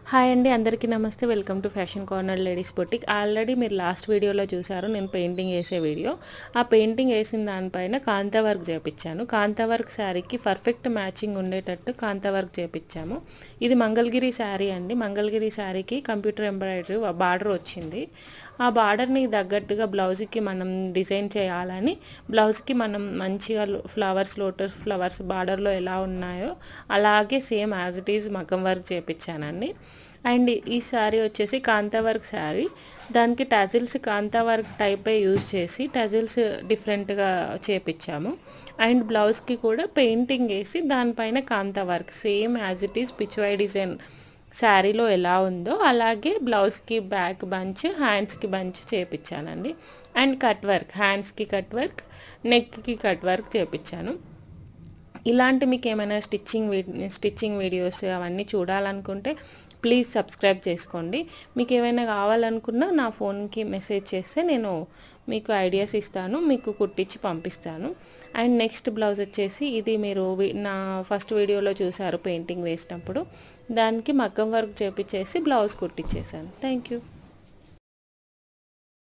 Hi అండి, అందరికీ నమస్తే. Welcome to fashion corner ladies boutique. Already మీరు లాస్ట్ వీడియోలో చూసారు నేను పెయింటింగ్ వేసే వీడియో. ఆ పెయింటింగ్ వేసిన దానిపైన కాంతా వర్క్ చేపించాను. కాంతా వర్క్ శారీకి పర్ఫెక్ట్ మ్యాచింగ్ ఉండేటట్టు కాంతా వర్క్ చేపించాము. ఇది మంగళగిరి శారీ అండి. మంగళగిరి శారీకి కంప్యూటర్ ఎంబ్రాయిడరీ బార్డర్ వచ్చింది. ఆ బార్డర్ని తగ్గట్టుగా బ్లౌజ్కి మనం డిజైన్ చేయాలని బ్లౌజ్కి మనం మంచిగా ఫ్లవర్స్, లోటస్ ఫ్లవర్స్ బార్డర్లో ఎలా ఉన్నాయో అలాగే సేమ్ యాజ్ ఇట్ ఈజ్ మగ్గం వర్క్ చేపించానండి. అండ్ ఈ శారీ వచ్చేసి కాంతా వర్క్ శారీ. దానికి టజిల్స్ కాంతా వర్క్ టైపే యూజ్ చేసి టజిల్స్ డిఫరెంట్గా చేపించాము. అండ్ బ్లౌజ్కి కూడా పెయింటింగ్ వేసి దానిపైన kantha work same as it is pichwai design శారీలో ఎలా ఉందో అలాగే బ్లౌజ్కి బ్యాక్ బంచ్, హ్యాండ్స్కి బంచ్ చేపించానండి. అండ్ కట్ వర్క్, హ్యాండ్స్కి కట్ వర్క్, నెక్కి కట్ వర్క్ చేపించాను. ఇలాంటి మీకు ఏమైనా స్టిచ్చింగ్ వీడియోస్ అవన్నీ చూడాలనుకుంటే ప్లీజ్ సబ్స్క్రైబ్ చేసుకోండి. మీకు ఏమైనా కావాలనుకున్నా నా ఫోన్కి మెసేజ్ చేస్తే నేను మీకు ఐడియాస్ ఇస్తాను, మీకు కుట్టించి పంపిస్తాను. అండ్ నెక్స్ట్ బ్లౌజ్ వచ్చేసి ఇది మీరు నా ఫస్ట్ వీడియోలో చూసారు పెయింటింగ్ వేసినప్పుడు. దానికి మగ్గం వర్క్ చేపించేసి బ్లౌజ్ కుట్టించేసాను. Thank you.